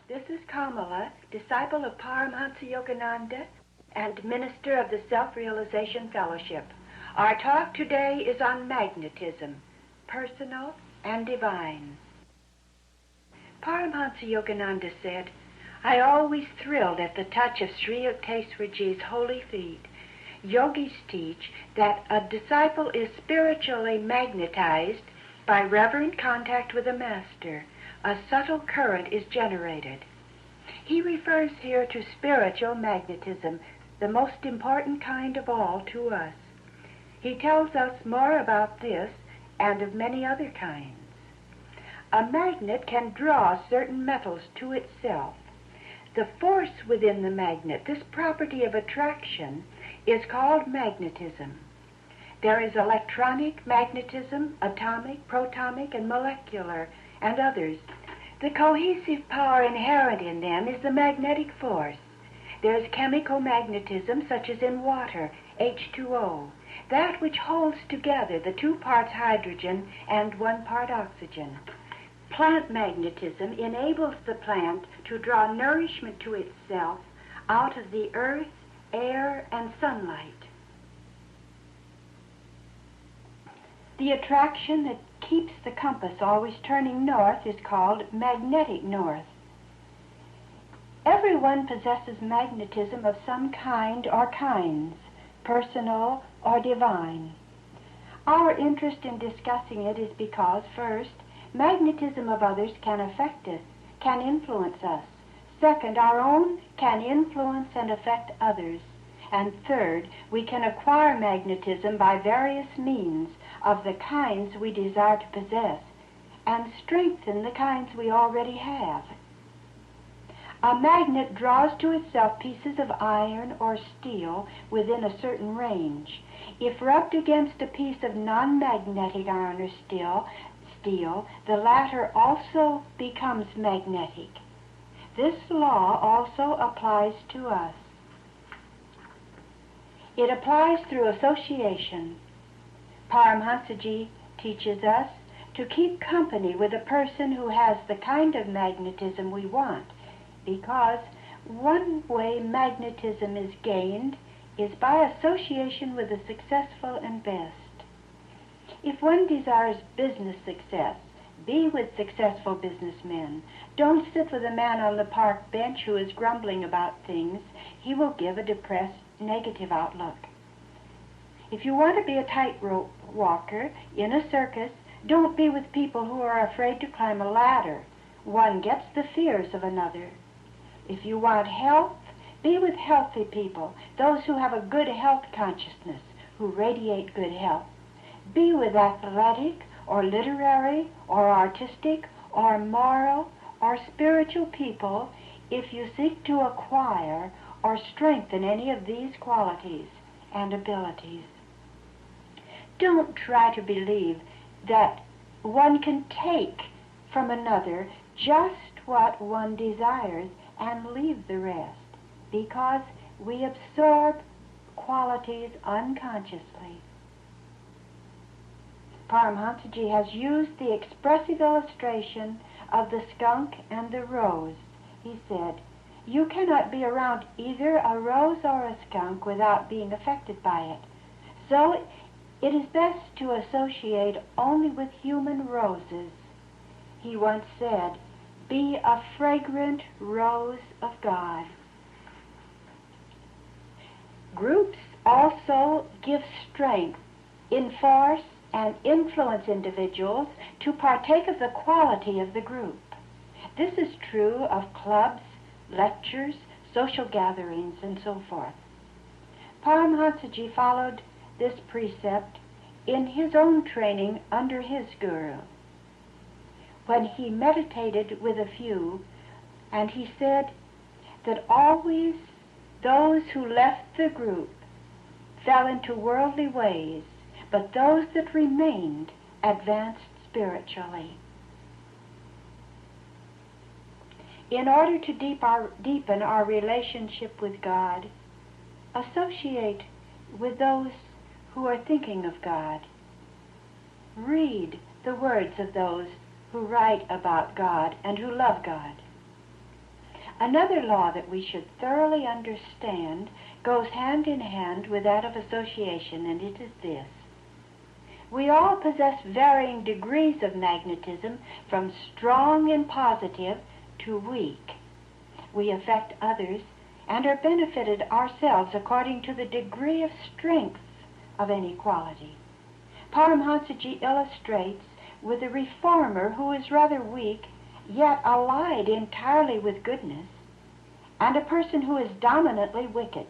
This is Kamala, disciple of Paramhansa Yogananda and minister of the Self-Realization Fellowship. Our talk today is on magnetism, personal and divine. Paramhansa Yogananda said, "I always thrilled at the touch of Sri Yukteswaraji's holy feet. Yogis teach that a disciple is spiritually magnetized by reverent contact with a master. A subtle current is generated." He refers here to spiritual magnetism, the most important kind of all to us. He tells us more about this and of many other kinds. A magnet can draw certain metals to itself. The force within the magnet, this property of attraction, is called magnetism. There is electronic magnetism, atomic, protonic, and molecular, and others. The cohesive power inherent in them is the magnetic force. There is chemical magnetism, such as in water, H2O, that which holds together the 2 parts hydrogen and 1 part oxygen. Plant magnetism enables the plant to draw nourishment to itself out of the earth, air, and sunlight. The attraction that keeps the compass always turning north is called magnetic north. Everyone possesses magnetism of some kind or kinds, personal or divine. Our interest in discussing it is because, first, magnetism of others can affect us, can influence us. Second, our own can influence and affect others. And third, we can acquire magnetism by various means of the kinds we desire to possess and strengthen the kinds we already have. A magnet draws to itself pieces of iron or steel within a certain range. If rubbed against a piece of non-magnetic iron or steel, the latter also becomes magnetic. This law also applies to us. It applies through association. Paramhansaji teaches us to keep company with a person who has the kind of magnetism we want, because one way magnetism is gained is by association with the successful and best. If one desires business success, be with successful businessmen. Don't sit with a man on the park bench who is grumbling about things. He will give a depressed, negative outlook. If you want to be a tightrope walker in a circus, don't be with people who are afraid to climb a ladder. One gets the fears of another. If you want health, be with healthy people, those who have a good health consciousness, who radiate good health. Be with athletic or literary or artistic or moral or spiritual people if you seek to acquire or strengthen any of these qualities and abilities. Don't try to believe that one can take from another just what one desires and leave the rest, because we absorb qualities unconsciously. Paramhansaji has used the expressive illustration of the skunk and the rose. He said, "You cannot be around either a rose or a skunk without being affected by it. So it is best to associate only with human roses." He once said, "Be a fragrant rose of God." Groups also give strength, enforce, and influence individuals to partake of the quality of the group. This is true of clubs, lectures, social gatherings, and so forth. Paramhansaji followed this precept in his own training under his guru, when he meditated with a few, and he said that always those who left the group fell into worldly ways, but those that remained advanced spiritually. In order to deepen our relationship with God, associate with those who are thinking of God. Read the words of those who write about God and who love God. Another law that we should thoroughly understand goes hand in hand with that of association, and it is this. We all possess varying degrees of magnetism, from strong and positive to weak. We affect others and are benefited ourselves according to the degree of strength of any quality. Paramhansa illustrates with a reformer who is rather weak, yet allied entirely with goodness, and a person who is dominantly wicked.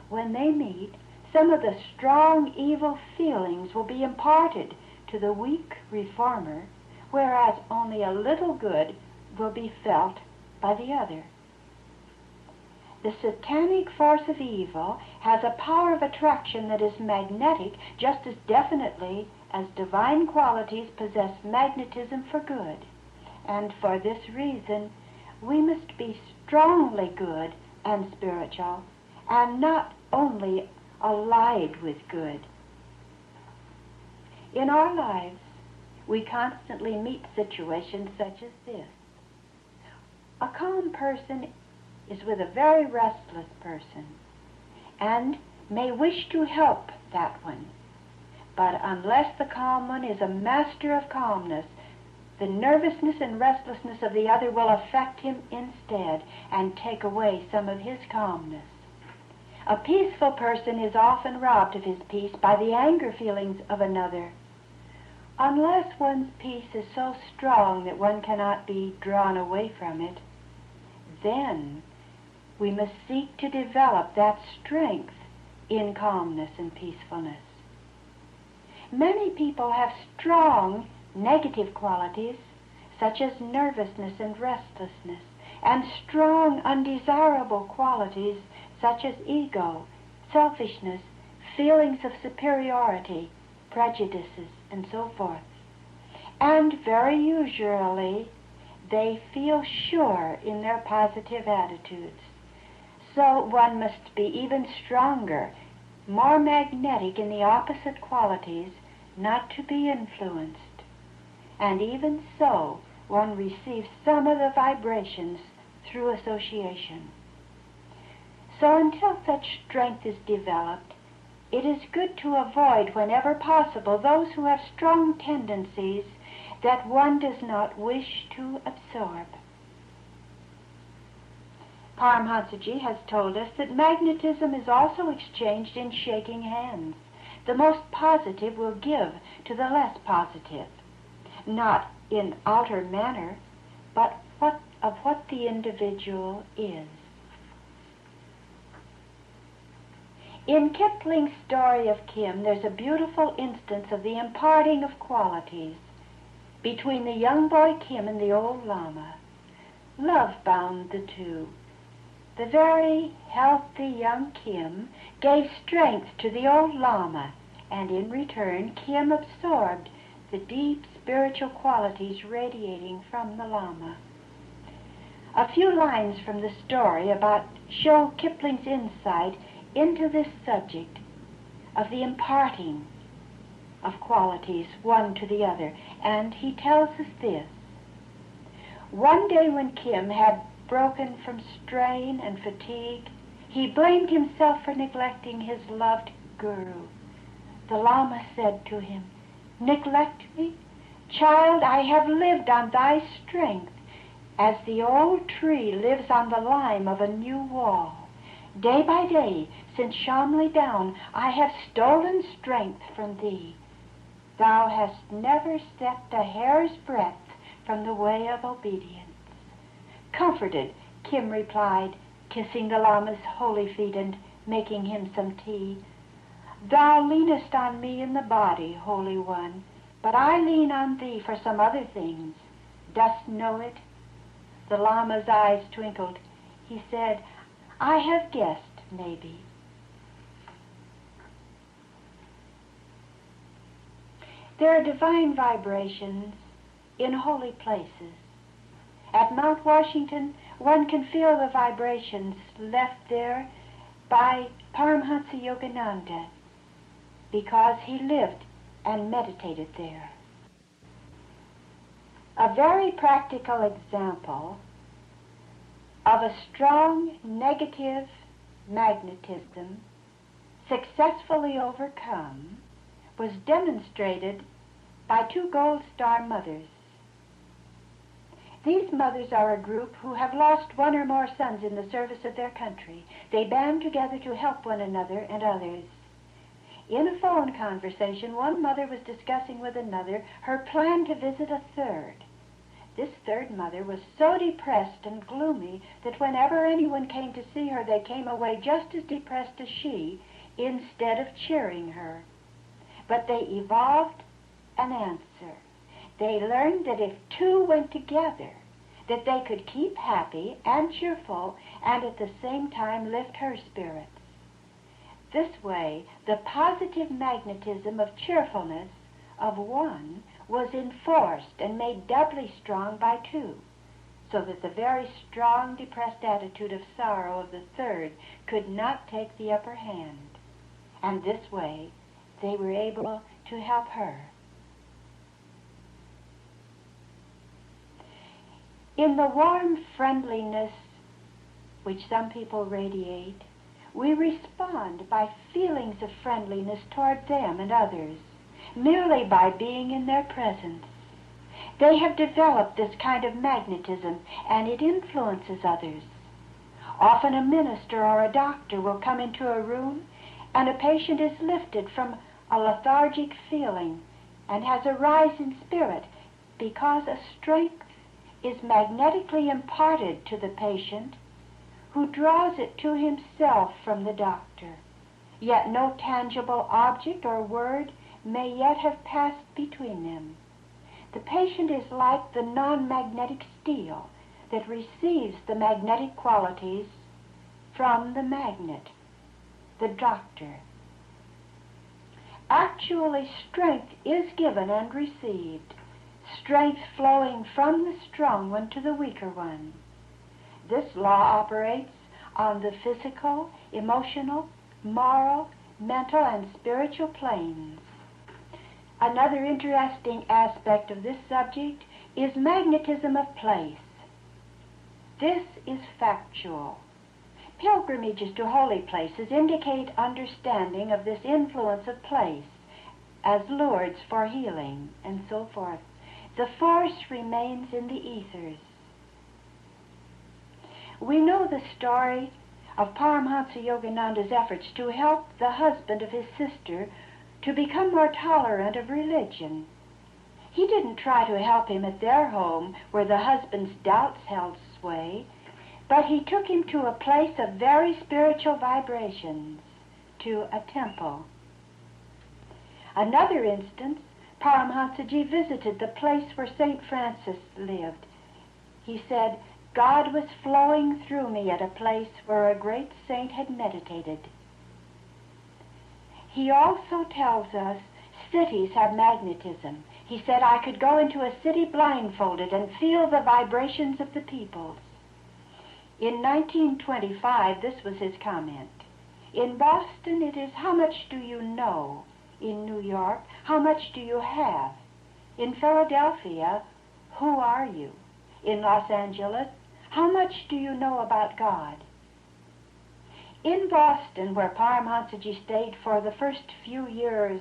When they meet, some of the strong evil feelings will be imparted to the weak reformer, whereas only a little good will be felt by the other. The satanic force of evil has a power of attraction that is magnetic just as definitely as divine qualities possess magnetism for good. And for this reason, we must be strongly good and spiritual, and not only allied with good. In our lives, we constantly meet situations such as this. A calm person is with a very restless person and may wish to help that one. But unless the calm one is a master of calmness, the nervousness and restlessness of the other will affect him instead and take away some of his calmness. A peaceful person is often robbed of his peace by the anger feelings of another. Unless one's peace is so strong that one cannot be drawn away from it, then we must seek to develop that strength in calmness and peacefulness. Many people have strong negative qualities, such as nervousness and restlessness, and strong undesirable qualities, such as ego, selfishness, feelings of superiority, prejudices, and so forth. And very usually, they feel sure in their positive attitudes. So one must be even stronger, more magnetic in the opposite qualities, not to be influenced. And even so, one receives some of the vibrations through association. So until such strength is developed, it is good to avoid whenever possible those who have strong tendencies that one does not wish to absorb. Paramhansa has told us that magnetism is also exchanged in shaking hands. The most positive will give to the less positive, not in outer manner, but of what the individual is. In Kipling's story of Kim, there's a beautiful instance of the imparting of qualities between the young boy Kim and the old Lama. Love bound the two. The very healthy young Kim gave strength to the old Lama, and in return Kim absorbed the deep spiritual qualities radiating from the Lama. A few lines from the story show Kipling's insight into this subject of the imparting of qualities one to the other, and he tells us this. One day when Kim had broken from strain and fatigue, he blamed himself for neglecting his loved Guru. The Lama said to him, "Neglect me? Child, I have lived on thy strength, as the old tree lives on the lime of a new wall. Day by day, since Shamli down, I have stolen strength from thee. Thou hast never stepped a hair's breadth from the way of obedience." Comforted, Kim replied, kissing the Lama's holy feet and making him some tea, "Thou leanest on me in the body, Holy One, but I lean on thee for some other things. Dost know it?" The Lama's eyes twinkled. He said, "I have guessed, maybe." There are divine vibrations in holy places. At Mount Washington, one can feel the vibrations left there by Paramhansa Yogananda, because he lived and meditated there. A very practical example of a strong negative magnetism successfully overcome was demonstrated by two Gold Star mothers. These mothers are a group who have lost one or more sons in the service of their country. They band together to help one another and others. In a phone conversation, one mother was discussing with another her plan to visit a third. This third mother was so depressed and gloomy that whenever anyone came to see her, they came away just as depressed as she, instead of cheering her. But they evolved an answer. They learned that if two went together, that they could keep happy and cheerful and at the same time lift her spirits. This way, the positive magnetism of cheerfulness of one was enforced and made doubly strong by two, so that the very strong, depressed attitude of sorrow of the third could not take the upper hand. And this way, they were able to help her. In the warm friendliness which some people radiate, we respond by feelings of friendliness toward them and others, merely by being in their presence. They have developed this kind of magnetism, and it influences others. Often a minister or a doctor will come into a room, and a patient is lifted from a lethargic feeling and has a rise in spirit because a strength is magnetically imparted to the patient, who draws it to himself from the doctor. Yet no tangible object or word may yet have passed between them. The patient is like the non-magnetic steel that receives the magnetic qualities from the magnet, the doctor. Actually, strength is given and received, strength flowing from the strong one to the weaker one. This law operates on the physical, emotional, moral, mental, and spiritual planes. Another interesting aspect of this subject is magnetism of place. This is factual. Pilgrimages to holy places indicate understanding of this influence of place as lures for healing and so forth. The force remains in the ethers. We know the story of Paramhansa Yogananda's efforts to help the husband of his sister to become more tolerant of religion. He didn't try to help him at their home where the husband's doubts held sway, but he took him to a place of very spiritual vibrations, to a temple. Another instance, Paramhansaji visited the place where St. Francis lived. He said, "God was flowing through me at a place where a great saint had meditated." He also tells us cities have magnetism. He said, "I could go into a city blindfolded and feel the vibrations of the peoples." In 1925, this was his comment. In Boston, it is, "How much do you know?" In New York, "How much do you have?" In Philadelphia, "Who are you?" In Los Angeles, "How much do you know about God?" In Boston, where Paramhansaji stayed for the first few years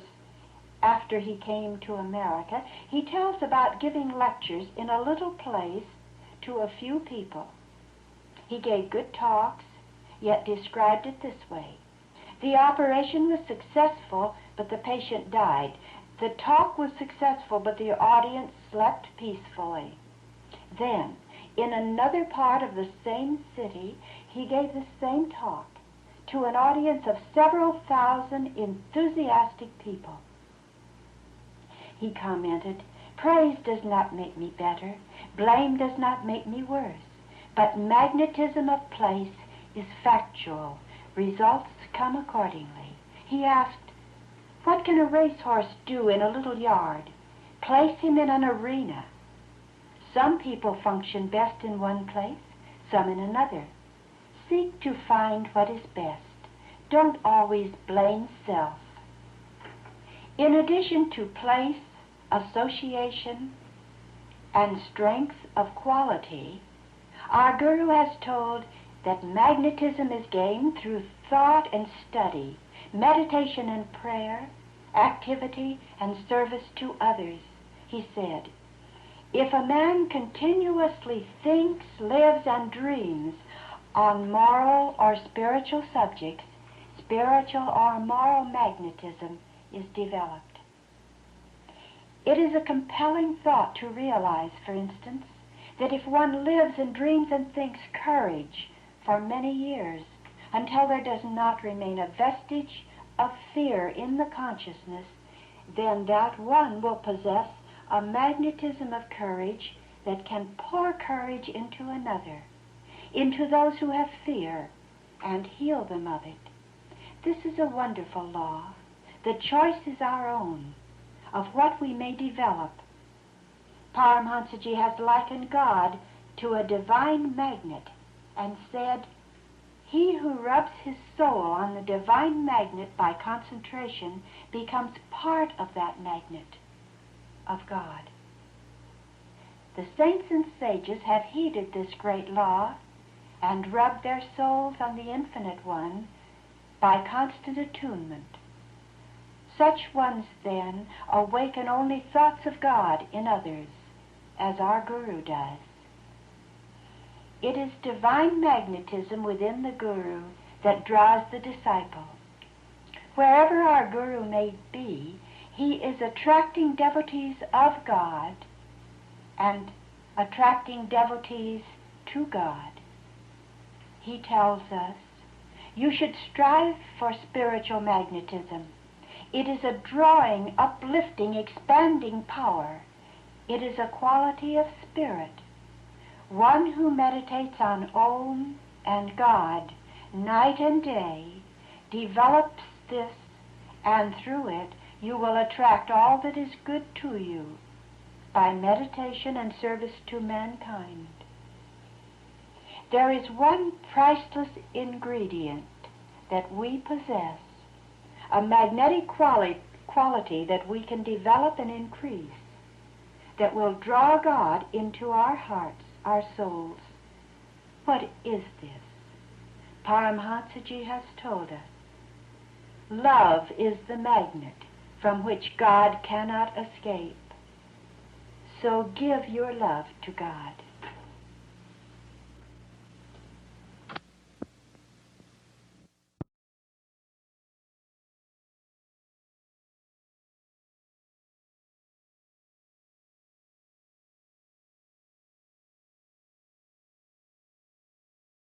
after he came to America, he tells about giving lectures in a little place to a few people. He gave good talks, yet described it this way. The operation was successful, but the patient died. The talk was successful, but the audience slept peacefully. Then, in another part of the same city, he gave the same talk to an audience of several thousand enthusiastic people. He commented, "Praise does not make me better, blame does not make me worse, but magnetism of place is factual. Results come accordingly." He asked, "What can a racehorse do in a little yard? Place him in an arena. Some people function best in one place, some in another. Seek to find what is best. Don't always blame self." In addition to place, association, and strength of quality, Our Guru has told that magnetism is gained through thought and study, meditation and prayer, activity and service to others. He said, if a man continuously thinks, lives, and dreams on moral or spiritual subjects, spiritual or moral magnetism is developed. It is a compelling thought to realize, for instance, that if one lives and dreams and thinks courage for many years until there does not remain a vestige of fear in the consciousness, then that one will possess a magnetism of courage that can pour courage into another, into those who have fear, and heal them of it. This is a wonderful law. The choice is our own of what we may develop. Paramhansa has likened God to a divine magnet and said, he who rubs his soul on the divine magnet by concentration becomes part of that magnet of God. The saints and sages have heeded this great law and rubbed their souls on the Infinite One by constant attunement. Such ones, then, awaken only thoughts of God in others, as our Guru does. It is divine magnetism within the Guru that draws the disciple. Wherever our Guru may be, he is attracting devotees of God and attracting devotees to God. He tells us, you should strive for spiritual magnetism. It is a drawing, uplifting, expanding power. It is a quality of spirit. One who meditates on Om and God night and day develops this, and through it you will attract all that is good to you by meditation and service to mankind. There is one priceless ingredient that we possess, a magnetic quality that we can develop and increase, that will draw God into our hearts, our souls. What is this? Paramhansa has told us. Love is the magnet from which God cannot escape. So give your love to God.